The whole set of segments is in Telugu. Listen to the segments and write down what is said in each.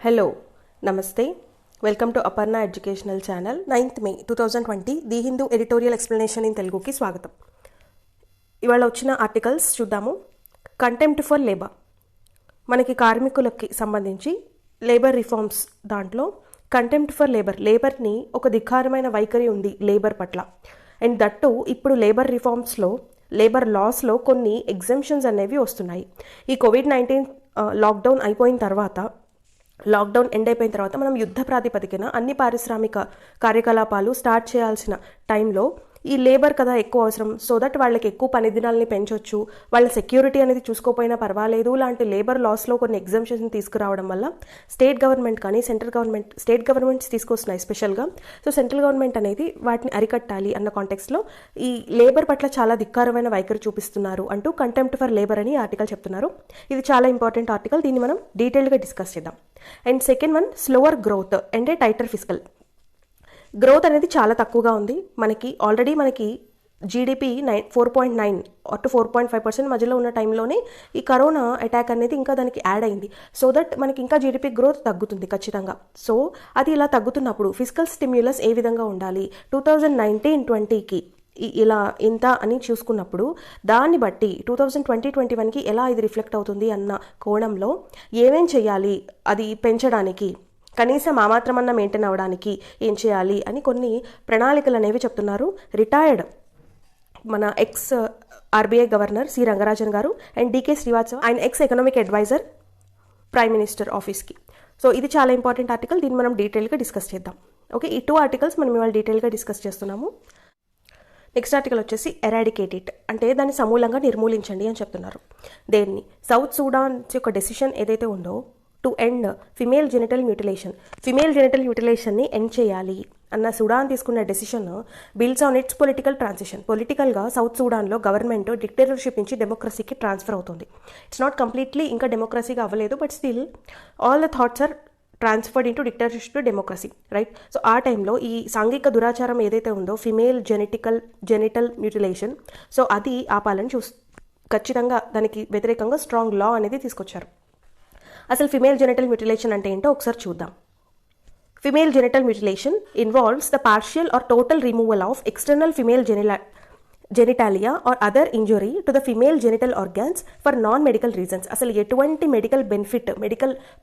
హలో నమస్తే welcome to Aparna educational channel 9th May 2020 the Hindu editorial explanation in తెలుగుకి స్వాగతం. ఇవాళ వచ్చిన ఆర్టికల్స్ చూద్దాము. కంటెంప్ట్ ఫర్ లేబర్, మనకి కార్మికులకి సంబంధించి లేబర్ రిఫార్మ్స్ దాంట్లో కంటెంప్ట్ ఫర్ లేబర్ని ఒక ధిక్కారమైన వైఖరి ఉంది లేబర్ పట్ల. అండ్ దట్టు ఇప్పుడు లేబర్ రిఫార్మ్స్లో లేబర్ లాస్లో కొన్ని ఎగ్జంప్షన్స్ అనేవి వస్తున్నాయి. ఈ COVID-19 లాక్డౌన్ ఎండ్ అయిపోయిన తర్వాత మనం యుద్ధ ప్రాతిపదికన అన్ని పారిశ్రామిక కార్యకలాపాలు స్టార్ట్ చేయాల్సిన టైంలో ఈ లేబర్ కదా ఎక్కువ అవసరం, సో దట్ వాళ్ళకి ఎక్కువ పని దినాలని పెంచవచ్చు, వాళ్ళ సెక్యూరిటీ అనేది చూసుకోపోయినా పర్వాలేదు లాంటి లేబర్ లాస్లో కొన్ని ఎగ్జంప్షన్స్ తీసుకురావడం వల్ల స్టేట్ గవర్నమెంట్ కానీ స్టేట్ గవర్నమెంట్స్ తీసుకొస్తున్నాయి స్పెషల్గా. సో సెంట్రల్ గవర్నమెంట్ అనేది వాటిని అరికట్టాలి అన్న కాంటెక్స్లో ఈ లేబర్ పట్ల చాలా ధిక్కారమైన వైఖరి చూపిస్తున్నారు అంటూ కంటెంప్ట్ ఫర్ లేబర్ అని ఆర్టికల్ చెప్తున్నారు. ఇది చాలా ఇంపార్టెంట్ ఆర్టికల్, దీన్ని మనం డీటెయిల్గా డిస్కస్ చేద్దాం. And second one, slower growth and tighter fiscal. Growth అనేది చాలా తక్కువగా ఉంది. మనకి జీడిపి 4.9 or 4.5% మధ్యలో ఉన్న టైంలోనే ఈ కరోనా అటాక్ అనేది ఇంకా దానికి యాడ్ అయింది. సో దట్ మనకి ఇంకా జీడిపి గ్రోత్ తగ్గుతుంది ఖచ్చితంగా. సో అది ఇలా తగ్గుతున్నప్పుడు ఫిస్కల్ స్టిమ్యులస్ ఏ విధంగా ఉండాలి, 2019-20కి ఇలా ఇంత అని చూసుకున్నప్పుడు దాన్ని బట్టి 2020-21కి ఎలా ఇది రిఫ్లెక్ట్ అవుతుంది అన్న కోణంలో ఏమేం చేయాలి, అది పెంచడానికి కనీసం ఆ మాత్రమన్నా మెయింటైన్ అవ్వడానికి ఏం చేయాలి అని కొన్ని ప్రణాళికలు అనేవి చెప్తున్నారు. రిటైర్డ్ మన ex RBI governor C Rangarajan గారు అండ్ డికే శ్రీవాత్సవ, ఆయన ex economic adviser prime minister ఆఫీస్కి. సో ఇది చాలా ఇంపార్టెంట్ ఆర్టికల్, దీన్ని మనం డీటెయిల్గా డిస్కస్ చేద్దాం. ఓకే, ఈ 2 ఆర్టికల్స్ మనం ఇవాళ డీటెయిల్గా డిస్కస్ చేస్తున్నాము. నెక్స్ట్ ఆర్టికల్ వచ్చేసి ఎరాడికేట్ ఇట్, అంటే దాన్ని సమూలంగా నిర్మూలించండి అని చెప్తున్నారు. దేన్ని, సౌత్ సూడాన్ యొక్క డెసిషన్ ఏదైతే ఉందో టు ఎండ్ ఫిమేల్ జెనిటల్ మ్యూటిలేషన్ని ఎండ్ చేయాలి అన్న సుడాన్ తీసుకున్న decision builds on its political transition. పొలిటికల్గా సౌత్ సూడాన్లో గవర్నమెంట్ డిక్టేటర్షిప్ నుంచి డెమోక్రసీకి ట్రాన్స్ఫర్ అవుతుంది. ఇట్స్ నాట్ కంప్లీట్లీ ఇంకా డెమోక్రసీగా అవ్వలేదు, but still all the thoughts are transferred into dictatorship to democracy, right? So ఆ టైంలో ఈ సాంఘిక దురాచారం ఏదైతే ఉందో ఫిమేల్ జెనిటల్ మ్యూటిలేషన్, సో అది ఆపాలని ఖచ్చితంగా దానికి వ్యతిరేకంగా స్ట్రాంగ్ లా అనేది తీసుకొచ్చారు. అసలు ఫిమేల్ జెనిటల్ మ్యూటిలేషన్ అంటే ఏంటో ఒకసారి చూద్దాం. Female genital mutilation involves the partial or total removal of external female genitalia or other injury to the female genital organs for non-medical reasons. అసలు ఎటువంటి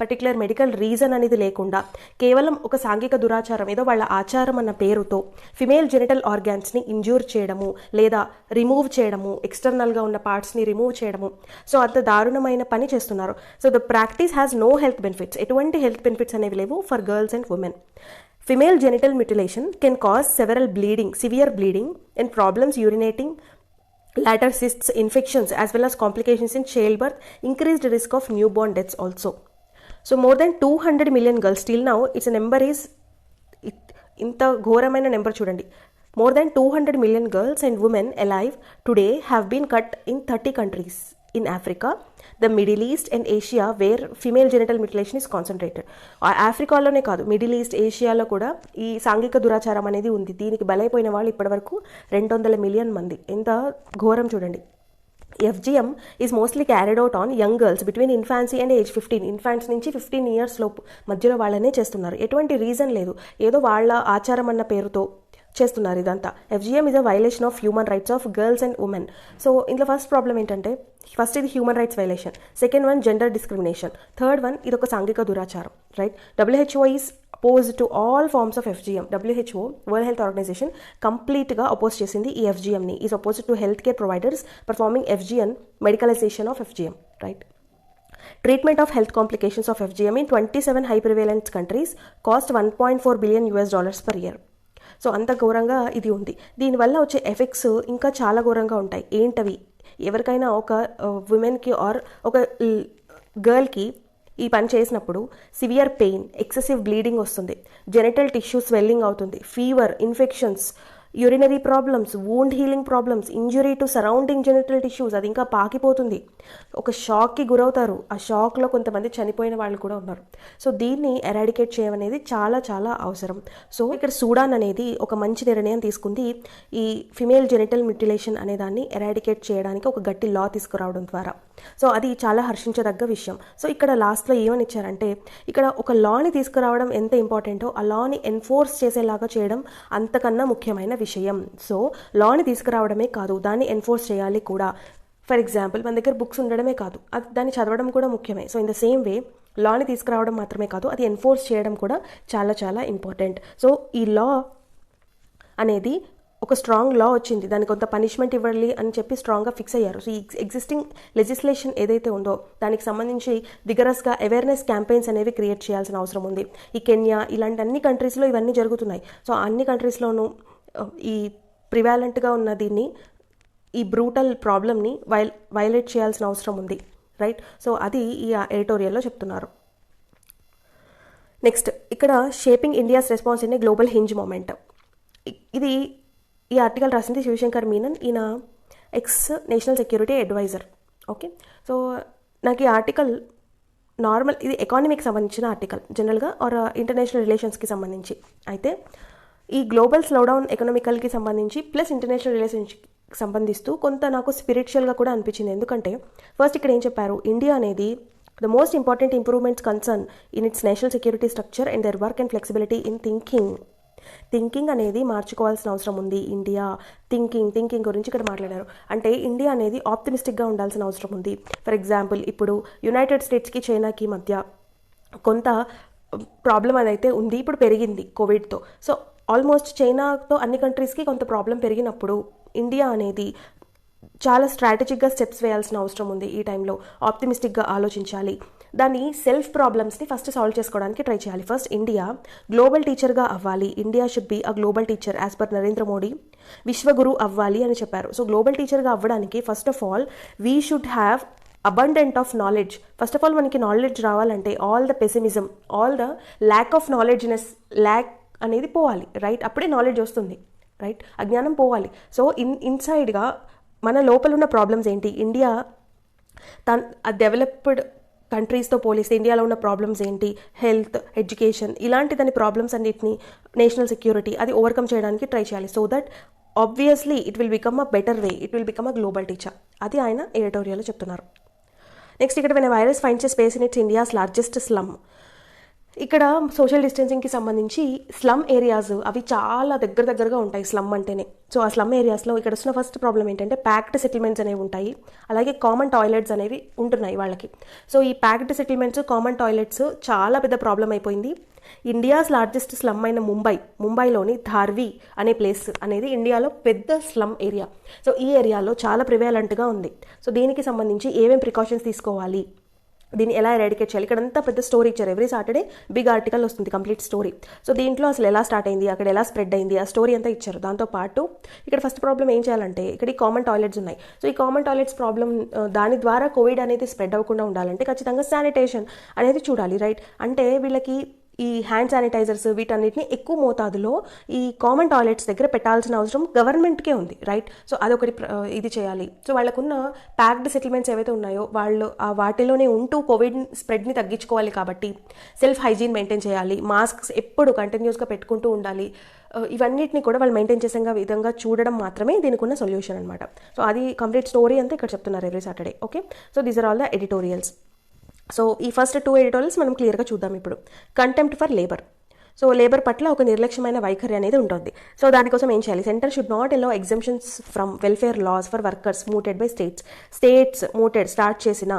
పర్టికులర్ మెడికల్ రీజన్ అనేది లేకుండా కేవలం ఒక సాంఘిక దురాచారం ఏదో వాళ్ళ ఆచారం అన్న పేరుతో ఫిమేల్ జెనిటల్ ఆర్గాన్స్ని ఇంజ్యూర్ చేయడము లేదా రిమూవ్ చేయడము, ఎక్స్టర్నల్గా ఉన్న పార్ట్స్ని రిమూవ్ చేయడము, సో అంత దారుణమైన పని చేస్తున్నారు. So the practice has no health benefits, ఎటువంటి హెల్త్ బెనిఫిట్స్ అనేవి లేవు for girls and women. Female genital mutilation can cause severe bleeding and problems urinating, bladder cysts, infections as well as complications in childbirth, increased risk of newborn deaths also. So more than 200 million girls, till now its number is inta ghoramaina number chudandi, more than 200 million girls and women alive today have been cut in 30 countries in Africa, the Middle East and Asia where female genital mutilation is concentrated. ఆఫ్రికాలోనే కాదు, మిడిల్ ఈస్ట్, ఏషియాలో కూడా ఈ సాంఘిక దురాచారం అనేది ఉంది. దీనికి బలైపోయిన వాళ్ళు ఇప్పటివరకు 200 మిలియన్ మంది. ఎంత ఘోరం చూడండి. FGM is mostly carried out on young girls between infancy and age 15. Infants నుంచి 15 years లోపు మధ్యలో వాళ్ళనే చేస్తున్నారు. ఎటువంటి రీజన్ లేదు, ఏదో వాళ్ళ ఆచారం అన్న పేరుతో చేస్తున్నారు ఇదంతా. FGM is a violation of human rights of girls and women. So ఇందులో ఫస్ట్ ప్రాబ్లం ఏంటంటే, ఫస్ట్ ఇది human rights violation, second one gender discrimination, third one ఇది ఒక సాంఘిక దురాచారం, right? WHO is opposed to all forms of FGM. WHO, world health organization, కంప్లీట్గా అపోజ్ చేసింది ఈ FGMని. Is opposed to health care providers performing FGM, medicalization of FGM, right? Treatment of health complications of FGM in 27 high prevalence countries cost $1.4 billion per year. So అంత ఘోరంగా ఇది ఉంది. దీనివల్ల వచ్చే ఎఫెక్ట్స్ ఇంకా చాలా ఘోరంగా ఉంటాయి. ఏంటవి, ఎవరికైనా ఒక ఉమెన్కి ఆర్ ఒక గర్ల్కి ఈ పని చేసినప్పుడు సివియర్ పెయిన్, ఎక్సెసివ్ బ్లీడింగ్ వస్తుంది, జెనిటల్ టిష్యూ స్వెల్లింగ్ అవుతుంది, fever, infections, urinary problems, wound healing problems, injury to surrounding genital tissues, అది ఇంకా పాకిపోతుంది, ఒక షాక్కి గురవుతారు. ఆ షాక్లో కొంతమంది చనిపోయిన వాళ్ళు కూడా ఉన్నారు. సో దీన్ని ఎరాడికేట్ చేయమనేది చాలా చాలా అవసరం. సో ఇక్కడ సూడాన్ అనేది ఒక మంచి నిర్ణయం తీసుకుంది. ఈ ఫిమేల్ జెనిటల్ మ్యూటిలేషన్ అనే దాన్ని ఎరాడికేట్ చేయడానికి ఒక గట్టి లా తీసుకురావడం ద్వారా. సో అది చాలా హర్షించదగ్గ విషయం. సో ఇక్కడ లాస్ట్లో ఏమని ఇచ్చారంటే, ఇక్కడ ఒక లాని తీసుకురావడం ఎంత ఇంపార్టెంటో ఆ లాని ఎన్ఫోర్స్ చేసేలాగా చేయడం అంతకన్నా ముఖ్యమైన విషయం. సో లాని తీసుకురావడమే కాదు, దాన్ని ఎన్ఫోర్స్ చేయాలి కూడా. ఫర్ ఎగ్జాంపుల్, మన దగ్గర బుక్స్ ఉండడమే కాదు, అది దాన్ని చదవడం కూడా ముఖ్యమే. So in the same way లాని తీసుకురావడం మాత్రమే కాదు, అది ఎన్ఫోర్స్ చేయడం కూడా చాలా చాలా ఇంపార్టెంట్. సో ఈ లా అనేది ఒక స్ట్రాంగ్ లా వచ్చింది, దానికి కొంత పనిష్మెంట్ ఇవ్వాలి అని చెప్పి స్ట్రాంగ్గా ఫిక్స్ అయ్యారు. సో ఈ ఎగ్జిస్టింగ్ లెజిస్లేషన్ ఏదైతే ఉందో దానికి సంబంధించి విగరస్గా అవేర్నెస్ క్యాంపెయిన్స్ అనేవి క్రియేట్ చేయాల్సిన అవసరం ఉంది. ఈ కెన్యా ఇలాంటి అన్ని కంట్రీస్లో ఇవన్నీ జరుగుతున్నాయి. సో అన్ని కంట్రీస్లోనూ ఈ ప్రివాలెంట్గా ఉన్న దీన్ని, ఈ బ్రూటల్ ప్రాబ్లమ్ని వైలేట్ చేయాల్సిన అవసరం ఉంది, రైట్? సో అది ఈ ఎడిటోరియల్లో చెప్తున్నారు. నెక్స్ట్ ఇక్కడ shaping India's response in a global hinge moment. ఇది ఈ ఆర్టికల్ రాసింది శివశంకర్ మీనన్, ఈయన ex national security adviser. Okay, so నాకు ఈ ఆర్టికల్ నార్మల్, ఇది ఎకానమీకి సంబంధించిన ఆర్టికల్ జనరల్గా, ఆర్ ఇంటర్నేషనల్ రిలేషన్స్కి సంబంధించి. అయితే ఈ గ్లోబల్ స్లోడౌన్ ఎకనామికల్కి సంబంధించి ప్లస్ ఇంటర్నేషనల్ రిలేషన్స్కి సంబంధిస్తూ కొంత నాకు స్పిరిచువల్గా కూడా అనిపించింది. ఎందుకంటే ఫస్ట్ ఇక్కడ ఏం చెప్పారు, ఇండియా అనేది the most important improvements concern in it's national security structure and their work and flexibility in thinking అనేది మార్చుకోవాల్సిన అవసరం ఉంది. ఇండియా థింకింగ్ గురించి ఇక్కడ మాట్లాడారు. అంటే ఇండియా అనేది ఆప్టిమిస్టిక్గా ఉండాల్సిన అవసరం ఉంది. ఫర్ ఎగ్జాంపుల్, ఇప్పుడు యునైటెడ్ స్టేట్స్కి చైనాకి మధ్య కొంత ప్రాబ్లం అదైతే ఉంది, ఇప్పుడు పెరిగింది కోవిడ్తో. సో ఆల్మోస్ట్ చైనాతో అన్ని కంట్రీస్కి కొంత ప్రాబ్లం పెరిగినప్పుడు ఇండియా అనేది చాలా స్ట్రాటజిక్గా స్టెప్స్ వేయాల్సిన అవసరం ఉంది. ఈ టైంలో ఆప్టిమిస్టిక్గా ఆలోచించాలి, దాని సెల్ఫ్ ప్రాబ్లమ్స్ని ఫస్ట్ సాల్వ్ చేసుకోవడానికి ట్రై చేయాలి. ఫస్ట్ ఇండియా గ్లోబల్ టీచర్గా అవ్వాలి. India should be a global teacher as per Narendra Modi. విశ్వగురు అవ్వాలి అని చెప్పారు. సో గ్లోబల్ టీచర్గా అవ్వడానికి first of all we should have abundant of knowledge. First of all మనకి నాలెడ్జ్ రావాలంటే all the pessimism, all the lack of నాలెడ్జ్నెస్, ల్యాక్ అనేది పోవాలి, రైట్? అప్పుడే నాలెడ్జ్ వస్తుంది, రైట్? అజ్ఞానం పోవాలి. సో ఇన్సైడ్గా మన లోపల ఉన్న ప్రాబ్లమ్స్ ఏంటి, ఇండియా డెవలప్డ్ కంట్రీస్తో పోలిస్తే ఇండియాలో ఉన్న ప్రాబ్లమ్స్ ఏంటి, హెల్త్, ఎడ్యుకేషన్, ఇలాంటి దాని ప్రాబ్లమ్స్ అన్నిటిని, నేషనల్ సెక్యూరిటీ, అది ఓవర్కమ్ చేయడానికి ట్రై చేయాలి. So that obviously it will become a better way, it will become a global teacher. అది ఆయన ఎడిటోరియల్లో చెప్తున్నారు. నెక్స్ట్ ఇక్కడ when virus finds a space in it's India's largest slum. ఇక్కడ సోషల్ డిస్టెన్సింగ్కి సంబంధించి స్లమ్ ఏరియాస్ అవి చాలా దగ్గరగా ఉంటాయి స్లమ్ అంటేనే. సో ఆ స్లమ్ ఏరియాస్లో ఇక్కడ వస్తున్న ఫస్ట్ ప్రాబ్లం ఏంటంటే ప్యాక్డ్ సెటిల్మెంట్స్ అనేవి ఉంటాయి, అలాగే కామన్ టాయిలెట్స్ అనేవి ఉంటున్నాయి వాళ్ళకి. సో ఈ ప్యాక్డ్ సెటిల్మెంట్స్, కామన్ టాయిలెట్స్ చాలా పెద్ద ప్రాబ్లం అయిపోయింది. ఇండియాస్ లార్జెస్ట్ స్లమ్ అయిన ముంబైలోని ధార్వి అనే ప్లేస్ అనేది ఇండియాలో పెద్ద స్లమ్ ఏరియా. సో ఈ ఏరియాలో చాలా ప్రివేలెంట్గా ఉంది. సో దీనికి సంబంధించి ఏమేమి ప్రికాషన్స్ తీసుకోవాలి, దీన్ని ఎలా ఎరాడికేట్ చేయాలి, ఇక్కడ అంతా పెద్ద స్టోరీ ఇచ్చారు. ఎవ్రీ సాటర్డే బిగ్ ఆర్టికల్ వస్తుంది, కంప్లీట్ స్టోరీ. సో దీంట్లో అసలు ఎలా స్టార్ట్ అయింది, అక్కడ ఎలా స్ప్రెడ్ అయింది, ఆ స్టోరీ అంతా ఇచ్చారు. దాంతోపాటు ఇక్కడ ఫస్ట్ ప్రాబ్లం ఏం చేయాలంటే, ఇక్కడ ఈ కామన్ టాయిలెట్స్ ఉన్నాయి. సో ఈ కామన్ టాయిలెట్స్ ప్రాబ్లం, దాని ద్వారా కోవిడ్ అనేది స్ప్రెడ్ అవ్వకుండా ఉండాలంటే ఖచ్చితంగా శానిటేషన్ అనేది చూడాలి, రైట్? అంటే వీళ్ళకి ఈ హ్యాండ్ శానిటైజర్స్ వీటన్నిటిని ఎక్కువ మోతాదులో ఈ కామన్ టాయిలెట్స్ దగ్గర పెట్టాల్సిన అవసరం గవర్నమెంట్కే ఉంది, రైట్? సో అదొకటి ఇది చేయాలి. సో వాళ్ళకున్న ప్యాక్డ్ సెటిల్మెంట్స్ ఏవైతే ఉన్నాయో వాళ్ళు వాటిలోనే ఉంటూ కోవిడ్ స్ప్రెడ్ని తగ్గించుకోవాలి కాబట్టి సెల్ఫ్ హైజీన్ మెయింటైన్ చేయాలి, మాస్క్స్ ఎప్పుడు కంటిన్యూస్గా పెట్టుకుంటూ ఉండాలి. ఇవన్నిటిని కూడా వాళ్ళు మెయింటైన్ చేసే విధంగా చూడడం మాత్రమే దీనికి ఉన్న సొల్యూషన్ అనమాట. సో అది కంప్లీట్ స్టోరీ అంతా ఇక్కడ చెప్తున్నారు every Saturday. Okay, so these are all the editorials. So ఈ ఫస్ట్ 2 ఎడిటోరియల్స్ మనం క్లియర్గా చూద్దాం ఇప్పుడు. Contempt for labour. So labour పట్ల ఒక నిర్లక్ష్యమైన వైఖరి అనేది ఉంటుంది. సో దానికోసం ఏం చేయాలి, centre should not allow exemptions from welfare laws for workers muted by states start చేసిన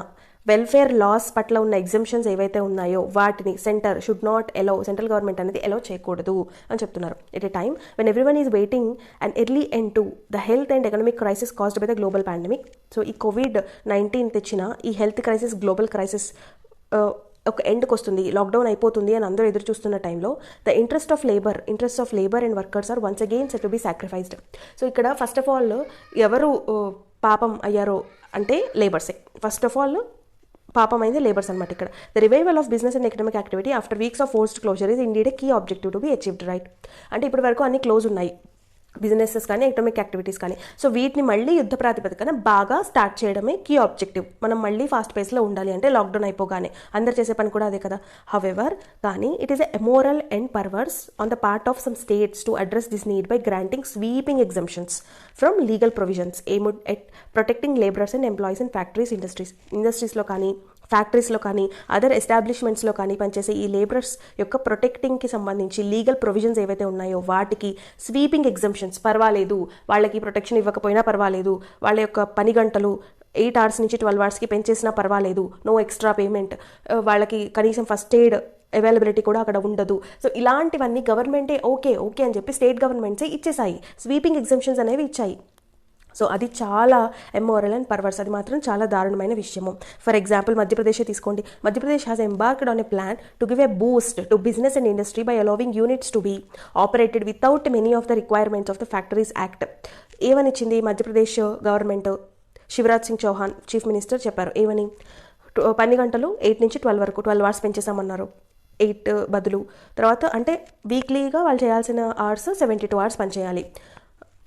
వెల్ఫేర్ లాస్ పట్ల ఉన్న ఎగ్జంప్షన్స్ ఏవైతే ఉన్నాయో వాటిని centre should not allow, central government అనేది అలౌ చేయకూడదు అని చెప్తున్నారు. At a time when everyone is waiting and early end to the health and economic crisis caused by the global pandemic. So ఈ COVID-19 తెచ్చిన ఈ హెల్త్ క్రైసిస్, గ్లోబల్ క్రైసిస్ ఒక ఎండ్కి వస్తుంది, లాక్డౌన్ అయిపోతుంది అని అందరూ ఎదురు చూస్తున్న టైంలో the interest of labour and workers are once again set to be sacrificed. So ఇక్కడ ఫస్ట్ ఆఫ్ ఆల్ ఎవరు పాపం అయ్యారో అంటే లేబర్సే. ఫస్ట్ ఆఫ్ ఆల్ పాపం అయింది లేబర్స్ అనమాట. ఇక్కడ the revival of business and economic activity after weeks of forced closure is indeed a key objective to be achieved, right? అంటే ఇప్పటి వరకు అన్ని క్లోజ్ ఉన్నాయి, బిజినెసెస్ కానీ ఎకనామిక్ యాక్టివిటీస్ కానీ. సో వీటిని మళ్ళీ యుద్ధ ప్రాతిపదికన బాగా స్టార్ట్ చేయడమే కీ ఆబ్జెక్టివ్. మనం మళ్ళీ ఫాస్ట్ పేస్లో ఉండాలి అంటే లాక్డౌన్ అయిపోగానే. అందరు చేసే పని కూడా అదే కదా. హవెవర్ కానీ it is amoral and perverse on the part of some states to address this need by granting sweeping exemptions from legal provisions aimed at protecting labourers and employees in factories ఇండస్ట్రీస్లో కానీ ఫ్యాక్టరీస్లో కానీ అదర్ ఎస్టాబ్లిష్మెంట్స్లో కానీ పనిచేసే ఈ లేబరర్స్ యొక్క ప్రొటెక్టింగ్కి సంబంధించి లీగల్ ప్రొవిజన్స్ ఏవైతే ఉన్నాయో వాటికి స్వీపింగ్ ఎగ్జంప్షన్స్, పర్వాలేదు వాళ్ళకి ప్రొటెక్షన్ ఇవ్వకపోయినా పర్వాలేదు, వాళ్ళ యొక్క పని గంటలు 8 hours నుంచి 12 hours పెంచేసినా పర్వాలేదు, నో ఎక్స్ట్రా పేమెంట్, వాళ్ళకి కనీసం ఫస్ట్ ఎయిడ్ అవైలబిలిటీ కూడా అక్కడ ఉండదు. సో ఇలాంటివన్నీ గవర్నమెంటే ఓకే అని చెప్పి స్టేట్ గవర్నమెంట్సే ఇచ్చేసాయి, స్వీపింగ్ ఎగ్జంప్షన్స్ అనేవి ఇచ్చాయి. సో అది చాలా ఎమోరల్ అండ్ పర్వర్స్, అది మాత్రం చాలా దారుణమైన విషయము. ఫర్ ఎగ్జాంపుల్ మధ్యప్రదేశ్ తీసుకోండి. Madhya Pradesh has embarked on a plan to give a boost to business and industry by allowing units to be operated without many of the requirements of the factories act. ఏమనిచ్చింది Madhya Pradesh government? Shivraj Singh Chouhan chief minister చెప్పారు. ఏమని? 12 గంటలు 8 నుంచి 12 వరకు 12 hours పెంచేసామన్నారు. 8 బదులు. తర్వాత అంటే వీక్లీగా వాళ్ళు చేయాల్సిన అవర్స్ 72 hours పనిచేయాలి.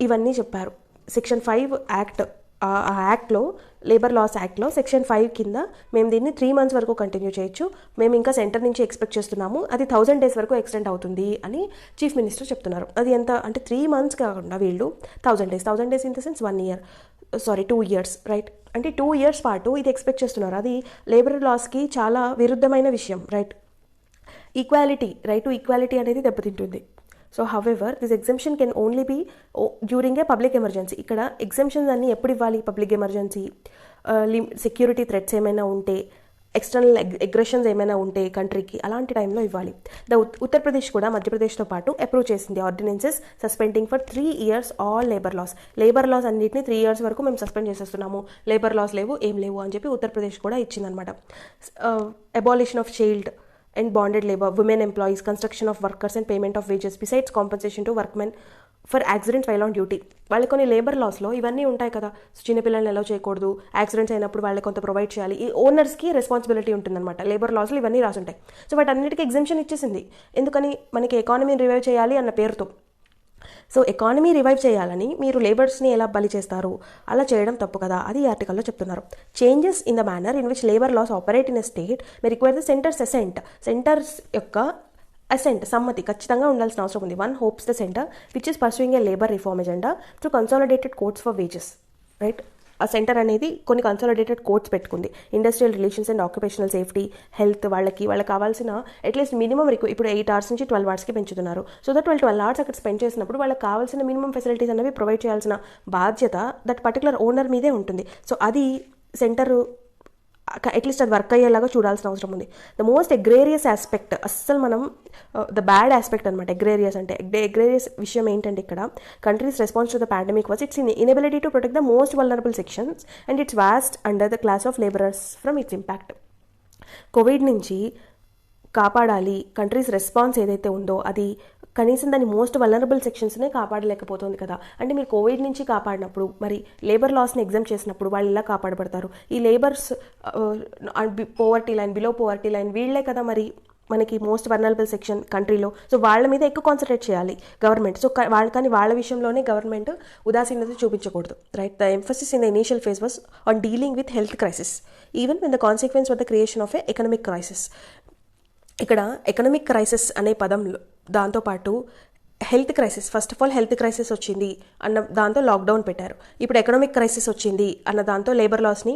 ఇవన్నీ చెప్పారు. సెక్షన్ 5 యాక్ట్, ఆ యాక్ట్లో, లేబర్ లాస్ యాక్ట్లో సెక్షన్ 5 కింద మేము దీన్ని 3 months వరకు కంటిన్యూ చేయొచ్చు, మేము ఇంకా సెంటర్ నుంచి ఎక్స్పెక్ట్ చేస్తున్నాము, అది 1000 days వరకు ఎక్స్టెండ్ అవుతుంది అని చీఫ్ మినిస్టర్ చెప్తున్నారు. అది ఎంత అంటే 3 months కాకుండా వీళ్ళు 1000 days in the sense 1 year, 2 years, right? అంటే 2 years పాటు ఇది ఎక్స్పెక్ట్ చేస్తున్నారు. అది లేబర్ లాస్కి చాలా విరుద్ధమైన విషయం, right? Equality, right to equality అనేది దెబ్బతింటుంది. So however this exemption can only be during a public emergency. ఇక్కడ ఎగ్జంప్షన్స్ అన్నీ ఎప్పుడు ఇవ్వాలి? పబ్లిక్ ఎమర్జెన్సీ, సెక్యూరిటీ థ్రెట్స్ ఏమైనా ఉంటే, ఎక్స్టర్నల్ అగ్రెషన్స్ ఏమైనా ఉంటే కంట్రీకి, అలాంటి టైంలో ఇవ్వాలి. ఉత్తరప్రదేశ్ కూడా మధ్యప్రదేశ్తో పాటు అప్రూవ్ చేసింది ordinances suspending for 3 years all labour laws అన్నింటినీ 3 years వరకు మేము సస్పెండ్ చేసేస్తున్నాము, లేబర్ లాస్ లేవు, ఏం లేవు అని చెప్పి ఉత్తరప్రదేశ్ కూడా ఇచ్చిందనమాట. Abolition of child and bonded labor, women employees, construction of workers and payment of wages, besides compensation to workmen for accidents while on duty. వాళ్ళకి కొన్ని లేబర్ లాస్లో ఇవన్నీ ఉంటాయి కదా. చిన్నపిల్లల్ని ఎలా చేయకూడదు, యాక్సిడెంట్స్ అయినప్పుడు వాళ్ళకి కొంత ప్రొవైడ్ చేయాలి, ఈ ఓనర్స్కి రెస్పాన్సిబిలిటీ ఉంటుందన్నమాట. లేబర్ లాస్లో ఇవన్నీ రాసుంటాయి. సో వాటన్నిటికీ ఎగ్జంప్షన్ ఇచ్చేసింది. ఎందుకని? మనకి ఎకానమీని రివైవ్ చేయాలి అన్న పేరుతో. సో ఎకానమీ రివైవ్ చేయాలని మీరు లేబర్స్ని ఎలా బలి చేస్తారు? అలా చేయడం తప్పు కదా, అది ఈ ఆర్టికల్లో చెప్తున్నారు. Changes in the manner in which labour laws operate in a state may require the centres యొక్క అసెంట్, సమ్మతి ఖచ్చితంగా ఉండాల్సిన అవసరం ఉంది. One hopes the centre which is pursuing A labour reform agenda through consolidated codes for wages, right? ఆ సెంటర్ అనేది కొన్ని కన్సాలిడేటెడ్ కోడ్స్ పెట్టుకుంది. Industrial relations and occupational safety, health, వాళ్ళకి కావాల్సిన అట్లీస్ట్ మినిమం ఇప్పుడు 8 hours నుంచి 12 hours పెంచుతున్నారు. సో దట్ వాళ్ళు 12 hours అక్కడ స్పెండ్ చేసినప్పుడు వాళ్ళకి కావాల్సిన మినిమం ఫెసిలిటీస్ అనేవి ప్రొవైడ్ చేయాల్సిన బాధ్యత దట్ పర్టికులర్ ఓనర్ మీదే ఉంటుంది. సో అది సెంటర్ అట్లీస్ట్ అది వర్క్ అయ్యేలాగా చూడాల్సిన అవసరం ఉంది. ద మోస్ట్ అగ్రేరియస్ ఆస్పెక్ట్, అస్సలు మనం ద బ్యాడ్ ఆస్పెక్ట్ అనమాట అగ్రేరియస్ అంటే. అగ్రేరియస్ విషయం ఏంటంటే ఇక్కడ countries response to the pandemic was its inability to protect the most vulnerable sections and its vast under the class of labourers from its impact. COVID నుంచి కాపాడాలి, కంట్రీస్ రెస్పాన్స్ ఏదైతే ఉందో అది కనీసం దాని మోస్ట్ వల్నరబుల్ సెక్షన్స్నే కాపాడలేకపోతుంది కదా. అంటే మీరు కోవిడ్ నుంచి కాపాడినప్పుడు మరి లేబర్ లాస్ని ఎగ్జామ్ చేసినప్పుడు వాళ్ళు ఎలా కాపాడబడతారు? ఈ labours poverty line, below poverty line వీళ్లే కదా మరి మనకి మోస్ట్ వల్నరబుల్ సెక్షన్ కంట్రీలో. సో వాళ్ళ మీద ఎక్కువ కాన్సన్ట్రేట్ చేయాలి గవర్నమెంట్. సో కానీ వాళ్ళ విషయంలోనే గవర్నమెంట్ ఉదాసీనత చూపించకూడదు, right? The emphasis in the initial phase was on dealing with health crisis even when the consequence of the creation of a economic crisis. ఇక్కడ ఎకనామిక్ క్రైసిస్ అనే పదంలో దాంతోపాటు health crisis, first of all health crisis వచ్చింది అన్న దాంతో లాక్డౌన్ పెట్టారు. ఇప్పుడు ఎకనామిక్ క్రైసిస్ వచ్చింది అన్న దాంతో లేబర్ లాస్ని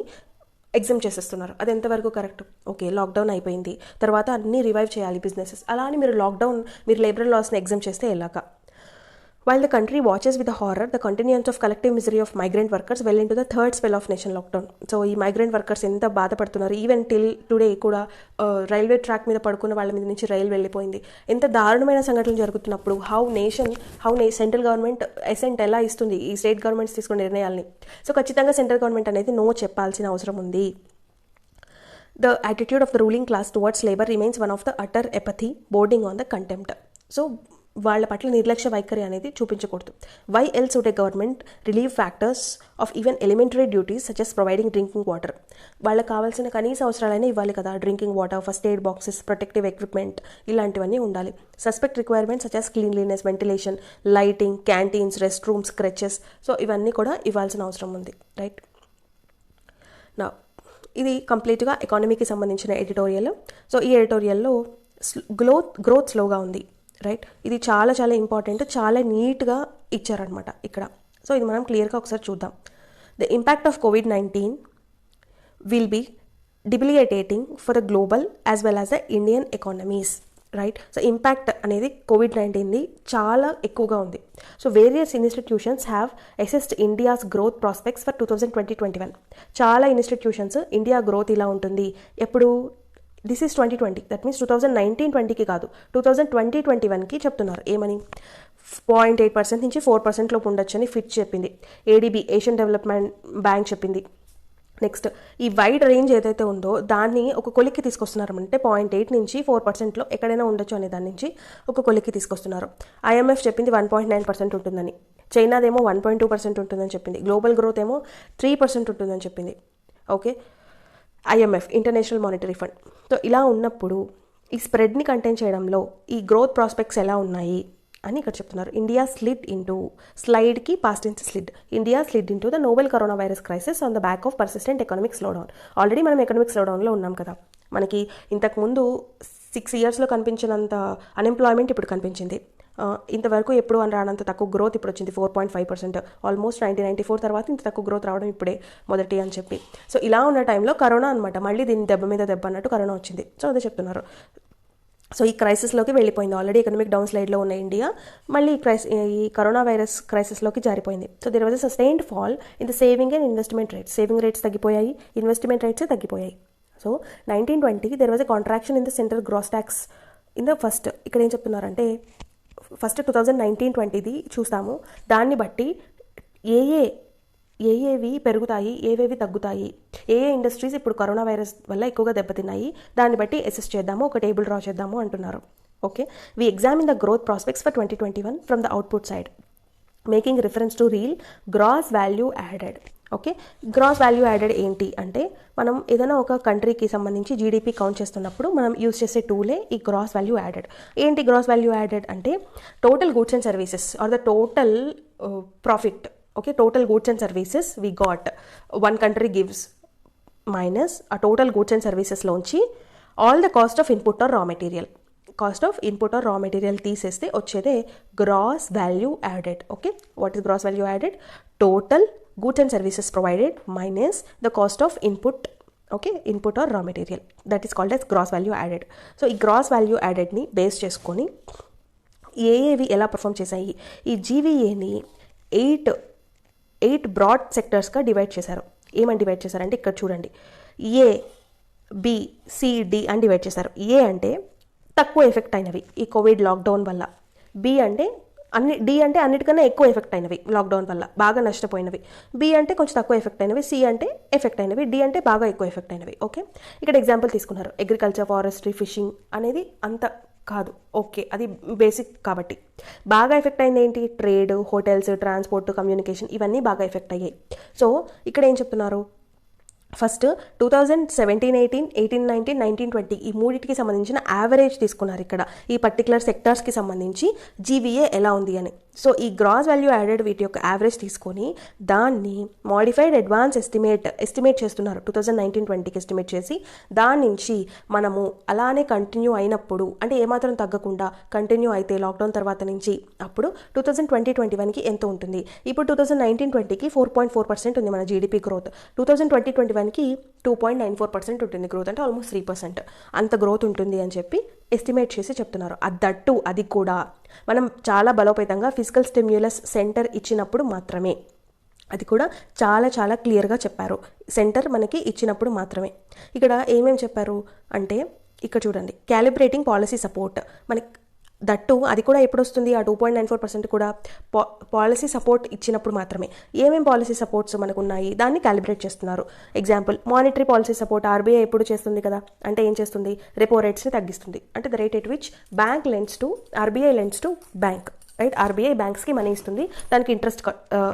ఎగ్జామ్ చేసేస్తున్నారు. అది ఎంతవరకు కరెక్ట్? ఓకే, లాక్డౌన్ అయిపోయింది, తర్వాత అన్నీ రివైవ్ చేయాలి బిజినెసెస్, అలా అని మీరు లేబర్ లాస్ని ఎగ్జామ్ చేస్తే ఎలాగా? While the country watches with horror the continuance of collective misery of migrant workers well into the third spell of nation lockdown. So ఈ మైగ్రెంట్ వర్కర్స్ ఎంత బాధపడుతున్నారు. ఈవెన్ టిల్ టుడే కూడా రైల్వే ట్రాక్ మీద పడుకున్న వాళ్ళ మీద నుంచి రైలు వెళ్ళిపోయింది. ఎంత దారుణమైన సంఘటనలు జరుగుతున్నప్పుడు హౌ సెంట్రల్ గవర్నమెంట్ అసెంట్ ఎలా ఇస్తుంది ఈ స్టేట్ గవర్నమెంట్స్ తీసుకునే నిర్ణయాల్ని? సో ఖచ్చితంగా సెంట్రల్ గవర్నమెంట్ అనేది నో చెప్పాల్సిన అవసరం ఉంది. The attitude of the ruling class towards labor remains one of the utter apathy bordering on the contempt. So వాళ్ళ పట్ల నిర్లక్ష్య వైఖరి అనేది చూపించకూడదు. Why else would a government relieve factors of even elementary duties such as providing drinking water. వాళ్ళకి కావాల్సిన కనీస అవసరాలైనా ఇవ్వాలి కదా. Drinking water, first aid boxes, protective equipment ఇలాంటివన్నీ ఉండాలి. Suspect requirements such as cleanliness, ventilation, lighting, canteens, rest rooms, creches, so ఇవన్నీ కూడా ఇవ్వాల్సిన అవసరం ఉంది. రైట్. నా ఇది కంప్లీట్గా ఎకానమీకి సంబంధించిన ఎడిటోరియల్. సో ఈ ఎడిటోరియల్లో గ్రోత్ స్లోగా ఉంది. రైట్. ఇది చాలా చాలా ఇంపార్టెంట్, చాలా నీట్గా ఇచ్చారనమాట ఇక్కడ. సో ఇది మనం క్లియర్గా ఒకసారి చూద్దాం. The impact of COVID-19 will be debilitating for the global as well as the Indian economies. Right. So impact అనేది COVID-19ది చాలా ఎక్కువగా ఉంది. So various institutions have assessed India's growth prospects for 2020-21. చాలా ఇన్స్టిట్యూషన్స్ ఇండియా గ్రోత్ ఇలా ఉంటుంది ఎప్పుడు, దిస్ ఈస్ 2020, దట్ మీన్స్ 2019-20కి కాదు, 2020-21కి చెప్తున్నారు. ఏమని, 0.8% నుంచి 4% లోపు ఉండొచ్చని ఫిచ్ చెప్పింది. ఏడీబీ, ఏషియన్ డెవలప్మెంట్ బ్యాంక్ చెప్పింది. నెక్స్ట్ ఈ వైడ్ రేంజ్ ఏదైతే ఉందో దాన్ని ఒక కొలిక్కి తీసుకొస్తున్నారంటే 0.8 నుంచి 4%లో ఎక్కడైనా ఉండొచ్చు అనే దాని నుంచి ఒక కొలిక్కి తీసుకొస్తున్నారు. IMF చెప్పింది 1.9% ఉంటుందని, చైనాదేమో 1.2% ఉంటుందని చెప్పింది, గ్లోబల్ గ్రోత్ ఏమో 3% ఉంటుందని చెప్పింది. Okay, IMF, international monetary fund. So ఇలా ఉన్నప్పుడు ఈ స్ప్రెడ్ని కంటైన్ చేయడంలో ఈ గ్రోత్ ప్రాస్పెక్ట్స్ ఎలా ఉన్నాయి అని ఇక్కడ చెప్తున్నారు. ఇండియా స్లైడ్కి past tense slid. India slid into the novel corona virus crisis on the back of persistent economic slowdown. Already మనం ఎకనామిక్ స్లోడౌన్లో ఉన్నాం కదా. మనకి ఇంతకుముందు 6 ఇయర్స్లో కనిపించినంత అన్ఎంప్లాయ్మెంట్ ఇప్పుడు కనిపించింది. ఇంతవరకు ఎప్పుడు అని రానంత తక్కువ గ్రోత్ ఇప్పుడు వచ్చింది, 4.5%. ఆల్మోస్ట్ 1994 తర్వాత ఇంత తక్కువ గ్రోత్ రావడం ఇప్పుడే మొదటి అని చెప్పి. సో ఇలా ఉన్న టైంలో కరోనా అనమాట, మళ్ళీ దీని దెబ్బ మీద దెబ్బ అన్నట్టు కరోనా వచ్చింది. సో అదే చెప్తున్నారు. సో ఈ క్రైసిస్లోకి వెళ్ళిపోయింది. ఆల్రెడీ ఎకనామిక్ డౌన్ స్లైడ్లో ఉన్న ఇండియా మళ్ళీ ఈ కరోనా వైరస్ క్రైసిస్లోకి జారిపోయింది. So there was a sustained fall in the saving and investment rates. Saving rates తగ్గిపోయాయి, ఇన్వెస్ట్మెంట్ రేట్స్ తగ్గిపోయాయి. So 1920 there was a contraction in the central gross tax in the first. ఇక్కడ ఏం చెప్తున్నారంటే ఫస్ట్ 2019-20ది చూస్తాము. దాన్ని బట్టి ఏవి పెరుగుతాయి, ఏవేవి తగ్గుతాయి, ఏ ఇండస్ట్రీస్ ఇప్పుడు కరోనా వైరస్ వల్ల ఎక్కువగా దెబ్బతిన్నాయి, దాన్ని బట్టి అసెస్ చేద్దాము, ఒక టేబుల్ డ్రా చేద్దాము అంటున్నారు. Okay, we examine the growth prospects for 2021 from the output side, making reference to real gross value added. Okay, gross value added ఏంటి అంటే మనం ఏదైనా ఒక కంట్రీకి సంబంధించి జీడిపి కౌంట్ చేస్తున్నప్పుడు మనం యూజ్ చేసే టూలే ఈ గ్రాస్ వాల్యూ యాడెడ్. ఏంటి గ్రాస్ వాల్యూ యాడెడ్ అంటే total goods and services or the total profit. Okay, total goods and services we got, one country gives minus a total goods and services లోంచి all the cost of input or raw material. Cost of input or raw material తీసేస్తే వచ్చేదే gross value added. Okay, what is gross value added? Total goods and services provided minus the cost of input. Okay, input or raw material, that is called as gross value added. So ఈ gross value added ని బేస్ చేసుకొని ఏవి ఎలా పర్ఫామ్ చేశాయి, ఈ జీవీఏని 8 బ్రాడ్ సెక్టర్స్గా డివైడ్ చేశారు. ఏమని డివైడ్ చేశారంటే ఇక్కడ చూడండి, A, B, C, D అని డివైడ్ చేశారు. ఏ అంటే తక్కువ ఎఫెక్ట్ అయినవి ఈ కోవిడ్ లాక్డౌన్ వల్ల, B అంటే D అంటే అన్నిటికన్నా ఎక్కువ ఎఫెక్ట్ అయినవి లాక్డౌన్ వల్ల బాగా నష్టపోయినవి, B అంటే కొంచెం తక్కువ ఎఫెక్ట్ అయినవి, C అంటే ఎఫెక్ట్ అయినవి, D అంటే బాగా ఎక్కువ ఎఫెక్ట్ అయినవి. ఓకే, ఇక్కడ ఎగ్జాంపుల్ తీసుకున్నారు. అగ్రికల్చర్, ఫారెస్ట్రీ, ఫిషింగ్ అనేది అంత కాదు. ఓకే, అది బేసిక్ కాబట్టి. బాగా ఎఫెక్ట్ అయింది ఏంటి, ట్రేడ్, హోటల్స్, ట్రాన్స్పోర్ట్, కమ్యూనికేషన్, ఇవన్నీ బాగా ఎఫెక్ట్ అయ్యాయి. సో ఇక్కడ ఏం చెప్తున్నారు, ఫస్ట్ 2017-18, 18-19, 19-20 ఈ మూడింటికి సంబంధించిన యావరేజ్ తీసుకున్నారు ఇక్కడ ఈ పర్టికులర్ సెక్టార్స్కి సంబంధించి జీవీఏ ఎలా ఉంది అని. సో ఈ గ్రాస్ వాల్యూ యాడెడ్ వీటి యొక్క యావరేజ్ తీసుకొని దాన్ని మోడిఫైడ్ అడ్వాన్స్ ఎస్టిమేట్ చేస్తున్నారు. 2019-20కి ఎస్టిమేట్ చేసి దాని నుంచి మనము అలానే కంటిన్యూ అయినప్పుడు, అంటే ఏమాత్రం తగ్గకుండా కంటిన్యూ అయితే లాక్డౌన్ తర్వాత నుంచి, అప్పుడు 2020-21కి ఎంత ఉంటుంది. ఇప్పుడు 2019-20కి 4.4% ఉంది మన జీడిపి గ్రోత్, 2020-21కి 2.94% ఉంటుంది గ్రోత్, అంటే ఆల్మోస్ట్ 3% అంత గ్రోత్ ఉంటుంది అని చెప్పి ఎస్టిమేట్ చేసి చెప్తున్నారు. అది కూడా మనం చాలా బలోపేతంగా ఫిజికల్ స్టిమ్యులస్ సెంటర్ ఇచ్చినప్పుడు మాత్రమే. అది కూడా చాలా చాలా క్లియర్గా చెప్పారు, సెంటర్ మనకి ఇచ్చినప్పుడు మాత్రమే. ఇక్కడ ఏమేమి చెప్పారు అంటే ఇక్కడ చూడండి, క్యాలిబ్రేటింగ్ పాలసీ సపోర్ట్, మనకి దట్టు అది కూడా ఎప్పుడు వస్తుంది, ఆ 2.94% కూడా పాలసీ సపోర్ట్ ఇచ్చినప్పుడు మాత్రమే. ఏమేం పాలసీ సపోర్ట్స్ మనకు ఉన్నాయి దాన్ని క్యాలిబ్రేట్ చేస్తున్నారు. Example, monetary policy support RBI ఎప్పుడు చేస్తుంది కదా, అంటే ఏం చేస్తుంది, రెపో రేట్స్ని తగ్గిస్తుంది. అంటే the rate at which bank lends to RBI lends to bank, right. RBI బ్యాంక్స్కి మనీ ఇస్తుంది, దానికి ఇంట్రెస్ట్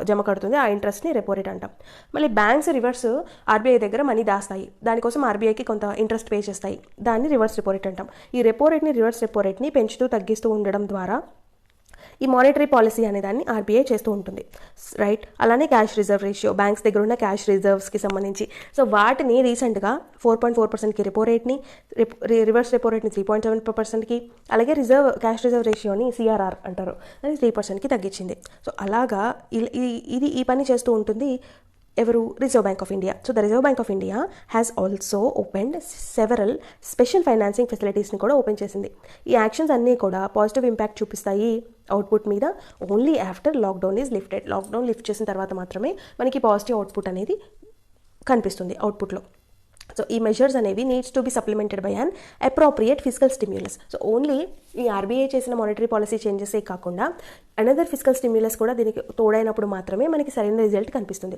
జమ కడుతుంది, ఆ ఇంట్రెస్ట్ని రెపో రేట్ అంటాం. మళ్ళీ బ్యాంక్స్ రివర్స్ ఆర్బీఐ దగ్గర మనీ దాస్తాయి, దానికోసం ఆర్బీఐకి కొంత ఇంట్రెస్ట్ పే చేస్తాయి, దాన్ని రివర్స్ రెపో రేట్ అంటాం. ఈ రెపో రేట్ని రివర్స్ రెపో రేట్ని పెంచుతూ తగ్గిస్తూ ఉండడం ద్వారా ఈ మానిటరీ పాలసీ అనే దాన్ని ఆర్బీఐ చేస్తూ ఉంటుంది, రైట్. అలానే క్యాష్ రిజర్వ్ రేషియో, బ్యాంక్స్ దగ్గర ఉన్న క్యాష్ రిజర్వ్స్కి సంబంధించి, సో వాటిని రీసెంట్గా 4.4%కి రెపో రేట్ని, రివర్స్ రెపో రేట్ని 3.7%కి, అలాగే క్యాష్ రిజర్వ్ రేషియోని సిఆర్ఆర్ అంటారు, అది 3%కి తగ్గించింది. సో అలాగా ఇది ఈ పని చేస్తూ ఉంటుంది ఎవరు, reserve bank of India. So the reserve bank of India has also opened several special financing ఫెసిలిటీస్ని కూడా ఓపెన్ చేసింది. ఈ యాక్షన్స్ అన్నీ కూడా పాజిటివ్ ఇంపాక్ట్ చూపిస్తాయి అవుట్పుట్ మీద only after lockdown is lifted. Lockdown lift చేసిన తర్వాత మాత్రమే మనకి పాజిటివ్ అవుట్పుట్ అనేది కనిపిస్తుంది అవుట్పుట్లో. సో ఈ మెజర్స్ అనేవి needs to be supplemented by an appropriate physical stimulus. So only ఈ ఆర్బీఐ చేసిన మానిటరీ పాలసీ చేంజెసే కాకుండా అనదర్ ఫిజికల్ స్టిమ్యులస్ కూడా దీనికి తోడైనప్పుడు మాత్రమే మనకి సరైన రిజల్ట్ కనిపిస్తుంది.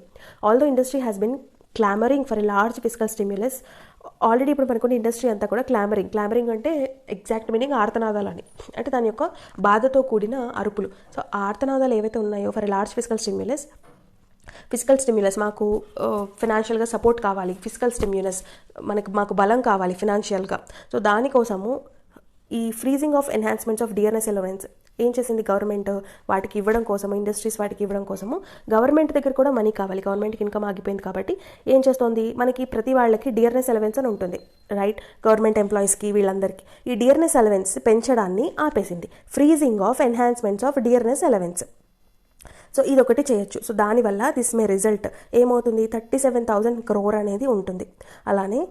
Although industry has been clamouring for a large physical stimulus. Already ఇప్పుడు మనకున్న ఇండస్ట్రీ అంతా కూడా క్లామరింగ్ అంటే ఎగ్జాక్ట్ మీనింగ్ ఆర్తనాదాలని, అంటే దాని యొక్క బాధతో కూడిన అరుపులు. సో ఆర్తనాదాలు ఏవైతే ఉన్నాయో for a large physical stimulus మాకు ఫినాన్షియల్గా సపోర్ట్ కావాలి, ఫిజికల్ స్టిమ్యులస్ మాకు బలం కావాలి ఫినాన్షియల్గా. సో దానికోసము ఈ freezing of enhancements of DRS allowance ఏం చేసింది గవర్నమెంట్, వాటికి ఇవ్వడం కోసము, ఇండస్ట్రీస్ వాటికి ఇవ్వడం కోసము గవర్నమెంట్ దగ్గర కూడా మనీ కావాలి, గవర్నమెంట్కి ఇన్కమ్ ఆగిపోయింది కాబట్టి ఏం చేస్తోంది, మనకి ప్రతి వాళ్ళకి డిఆర్ఎస్ అలవెన్స్ అని ఉంటుంది, రైట్. గవర్నమెంట్ ఎంప్లాయీస్కి వీళ్ళందరికీ ఈ డిఆర్ఎస్ అలవెన్స్ పెంచడాన్ని ఆపేసింది, freezing of enhancements of DRS allowance. So ఇది ఒకటి చేయొచ్చు. సో దానివల్ల దిస్ మే రిజల్ట్ ఏమవుతుంది, 37,000 crore అనేది ఉంటుంది. అలానే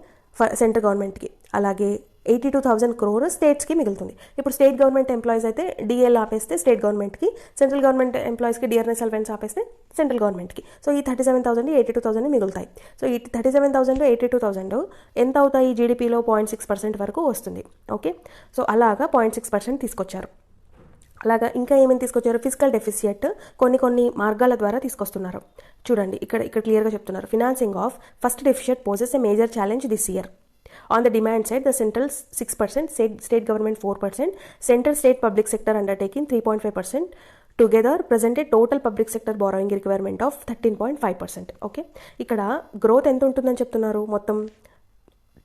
సెంట్రల్ గవర్నమెంట్కి, అలాగే 82,000 crore స్టేట్స్కి మిగులుతుంది. ఇప్పుడు స్టేట్ గవర్నమెంట్ ఎంప్లాయీస్ అయితే డిఎల్ ఆపేస్తే స్టేట్ గవర్నమెంట్కి, సెంట్రల్ గవర్నమెంట్ ఎంప్లాయీస్కి డిఆర్ఎస్ అలవెన్స్ ఆపేస్తే సెంట్రల్ గవర్నమెంట్కి. సో ఈ 37,000 82,000 మిగులుతాయి. సో ఈ 37,000 82,000 ఎంత అవుతాయి, జీడిపిలో 0.6% వరకు వస్తుంది. ఓకే, సో అలాగా 0.6% తీసుకొచ్చారు. అలాగా ఇంకా ఏమేమి తీసుకొచ్చారు, ఫిజికల్ డెఫిసిట్ కొన్ని మార్గాల ద్వారా తీసుకొస్తున్నారు. చూడండి ఇక్కడ క్లియర్గా చెప్తున్నారు, financing of first deficit poses a major challenge this year. On the demand side the central 6%, state government 4%, central state public sector undertaking 3.5%, together presented total public sector borrowing requirement of 13.5%. Okay, ఇక్కడ గ్రోత్ ఎంత ఉంటుందని చెప్తున్నారు, మొత్తం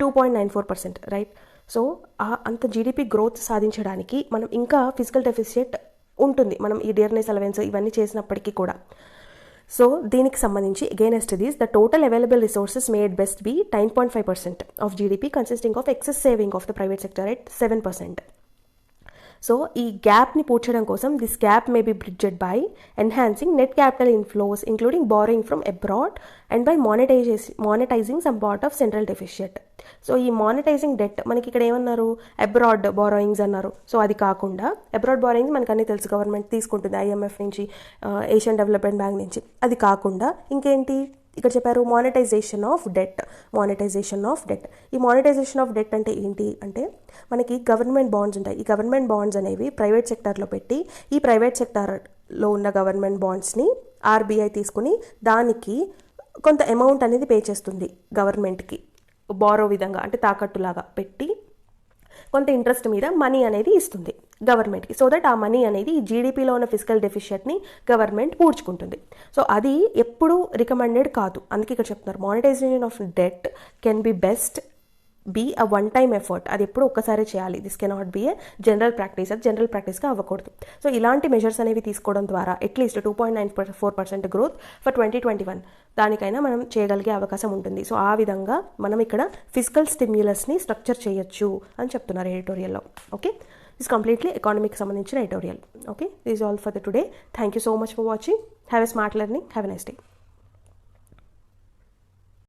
2.94%, రైట్. సో అంత జీడిపి గ్రోత్ సాధించడానికి మనం ఇంకా ఫిజికల్ డెఫిసిట్ ఉంటుంది, మనం ఈ డిఆర్ఎస్ అలవెన్స్ ఇవన్నీ చేసినప్పటికీ కూడా. సో దీనికి సంబంధించి against this the total available resources may at best be 9.5% of GDP consisting of excess saving of the private sector at 7%. So ఈ గ్యాప్ని పూడ్చడం కోసం this gap may be bridged by enhancing net capital inflows including borrowing from abroad and by monetising some part of central deficit. So ఈ మానిటైజింగ్ డెట్ మనకి ఇక్కడ ఏమన్నారు, అబ్రాడ్ బారోయింగ్స్ అన్నారు. సో అది కాకుండా అబ్రాడ్ బారోయింగ్స్ మనకు అన్నీ తెలుసు, గవర్నమెంట్ తీసుకుంటుంది ఐఎంఎఫ్ నుంచి, ఏషియన్ డెవలప్మెంట్ బ్యాంక్ నుంచి. అది కాకుండా ఇంకేంటి ఇక్కడ చెప్పారు, మానిటైజేషన్ ఆఫ్ డెట్. ఈ మానిటైజేషన్ ఆఫ్ డెట్ అంటే ఏంటి అంటే, మనకి గవర్నమెంట్ బాండ్స్ ఉంటాయి, ఈ గవర్నమెంట్ బాండ్స్ అనేవి ప్రైవేట్ సెక్టార్లో పెట్టి, ఈ ప్రైవేట్ సెక్టార్లో ఉన్న గవర్నమెంట్ బాండ్స్ని ఆర్బీఐ తీసుకుని దానికి కొంత అమౌంట్ అనేది పే చేస్తుంది గవర్నమెంట్కి, బారో విధంగా అంటే తాకట్టులాగా పెట్టి కొంత ఇంట్రెస్ట్ మీద మనీ అనేది ఇస్తుంది గవర్నమెంట్కి. సో దట్ ఆ మనీ అనేది ఈ జీడిపిలో ఉన్న ఫిజికల్ డెఫిషియట్ని గవర్నమెంట్ పూడ్చుకుంటుంది. సో అది ఎప్పుడు రికమెండెడ్ కాదు, అందుకే ఇక్కడ చెప్తున్నారు monetisation of debt can be best be a one time effort. అది ఎప్పుడు ఒక్కసారి చేయాలి, this cannot be a general practice, అది జనరల్ ప్రాక్టీస్గా అవ్వకూడదు. సో ఇలాంటి మెజర్స్ అనేవి తీసుకోవడం ద్వారా అట్లీస్ట్ 2.94% గ్రోత్ ఫర్ 2021 దానికైనా మనం చేయగలిగే అవకాశం ఉంటుంది. సో ఆ విధంగా మనం ఇక్కడ ఫిజికల్ స్టిమ్యులస్ని స్ట్రక్చర్ చేయొచ్చు అని చెప్తున్నారు ఎడిటోరియల్లో. ఓకే, దిస్ కంప్లీట్లీ ఎకానమీకి సంబంధించిన editorial. Okay, this all for the today. Thank you so much for watching. Have a smart learning. Have a nice day.